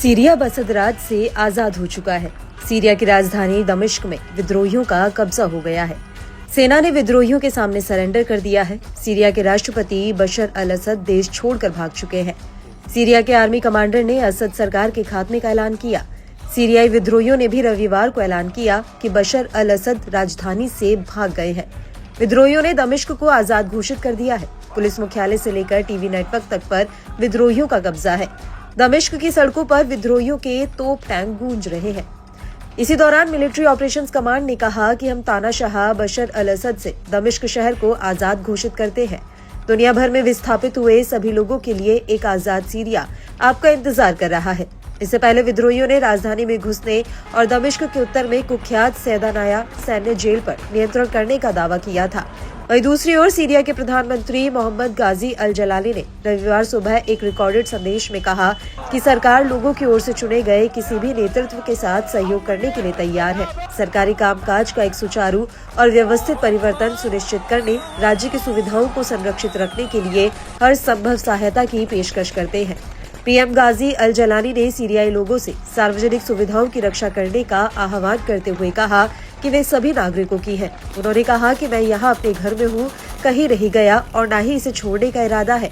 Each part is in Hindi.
सीरिया बसद राज से आजाद हो चुका है। सीरिया की राजधानी दमिश्क में विद्रोहियों का कब्जा हो गया है। सेना ने विद्रोहियों के सामने सरेंडर कर दिया है। सीरिया के राष्ट्रपति बशर अल असद देश छोड़कर भाग चुके हैं। सीरिया के आर्मी कमांडर ने असद सरकार के खात्मे का ऐलान किया। सीरियाई विद्रोहियों ने भी रविवार को ऐलान किया कि बशर अल असद राजधानी से भाग गए हैं। विद्रोहियों ने दमिश्क को आजाद घोषित कर दिया है। पुलिस मुख्यालय से लेकर टीवी नेटवर्क तक पर विद्रोहियों का कब्जा है। दमिश्क की सड़कों पर विद्रोहियों के तोप टैंक गूंज रहे हैं। इसी दौरान मिलिट्री ऑपरेशंस कमांड ने कहा कि हम तानाशाह बशर अल असद से दमिश्क शहर को आजाद घोषित करते हैं। दुनिया भर में विस्थापित हुए सभी लोगों के लिए एक आजाद सीरिया आपका इंतजार कर रहा है। इससे पहले विद्रोहियों ने राजधानी में घुसने और दमिश्क के उत्तर में कुख्यात सैदानाया सैन्य जेल पर नियंत्रण करने का दावा किया था। वहीं दूसरी ओर सीरिया के प्रधानमंत्री मोहम्मद गाजी अल जलाली ने रविवार सुबह एक रिकॉर्डेड संदेश में कहा कि सरकार लोगों की ओर से चुने गए किसी भी नेतृत्व के साथ सहयोग करने के लिए तैयार है। सरकारी कामकाज का एक सुचारू और व्यवस्थित परिवर्तन सुनिश्चित करने, राज्य की सुविधाओं को संरक्षित रखने के लिए हर संभव सहायता की पेशकश करते हैं। पीएम गाजी अल जलानी ने सीरियाई लोगों से सार्वजनिक सुविधाओं की रक्षा करने का आह्वान करते हुए कहा कि वे सभी नागरिकों की है। उन्होंने कहा कि मैं यहाँ अपने घर में हूँ, कहीं नहीं गया और न ही इसे छोड़ने का इरादा है,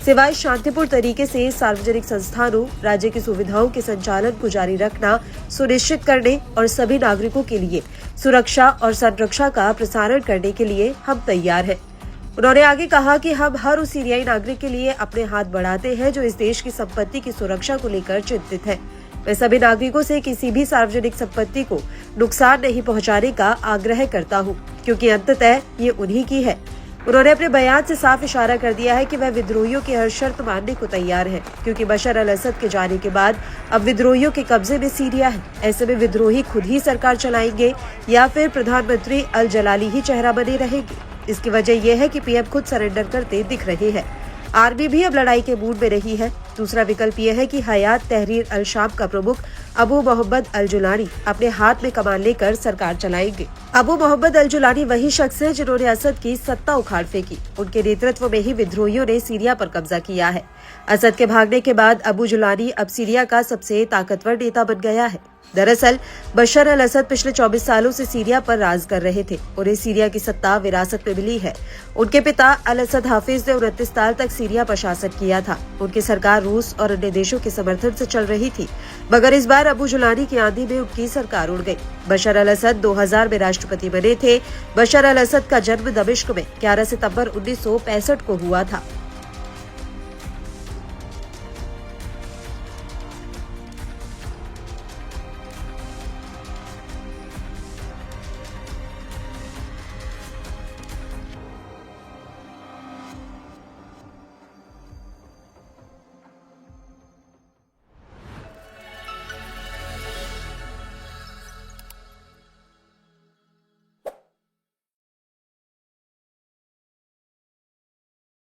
सिवाय शांतिपूर्ण तरीके से सार्वजनिक संस्थानों, राज्य की सुविधाओं के संचालन को जारी रखना सुनिश्चित करने और सभी नागरिकों के लिए सुरक्षा और संरक्षा का प्रसारण करने के लिए हम तैयार हैं। उन्होंने आगे कहा कि हम हर उस सीरियाई नागरिक के लिए अपने हाथ बढ़ाते हैं जो इस देश की संपत्ति की सुरक्षा को लेकर चिंतित है। मैं सभी नागरिकों से किसी भी सार्वजनिक संपत्ति को नुकसान नहीं पहुंचाने का आग्रह करता हूं, क्योंकि अंततः ये उन्हीं की है। उन्होंने अपने बयान से साफ इशारा कर दिया है कि वह विद्रोहियों की हर शर्त मानने को तैयार है, क्योंकि बशर अल असद के जाने के बाद अब विद्रोहियों के कब्जे में सीरिया है। ऐसे में विद्रोही खुद ही सरकार चलाएंगे या फिर प्रधानमंत्री अल जलाली ही चेहरा बने रहेंगे। इसकी वजह यह है कि पीएम खुद सरेंडर करते दिख रहे हैं। आर्मी भी अब लड़ाई के मूड में रही है। दूसरा विकल्प यह है कि हयात तहरीर अल शाम का प्रमुख अबू मोहम्मद अल जुलानी अपने हाथ में कमान लेकर सरकार चलाएंगे। अबू मोहम्मद अल जुलानी वही शख्स है जिन्होंने असद की सत्ता उखाड़ फेंकी। उनके नेतृत्व में ही विद्रोहियों ने सीरिया पर कब्जा किया है। असद के भागने के बाद अबू जुलानी अब सीरिया का सबसे ताकतवर नेता बन गया है। दरअसल बशर अल असद पिछले 24 सालों से सीरिया पर राज कर रहे थे। उन्हें सीरिया की सत्ता विरासत में मिली है। उनके पिता अल असद हाफिज ने 29 साल तक सीरिया पर शासन किया था। उनकी सरकार रूस और अन्य देशों के समर्थन से चल रही थी, मगर इस बार अबू जुलानी की आंधी में उनकी सरकार उड़ गई। बशर अल असद 2000 में राष्ट्रपति बने थे। बशर अल असद का जन्म दमिश्क में 11 सितंबर 1965 को हुआ था।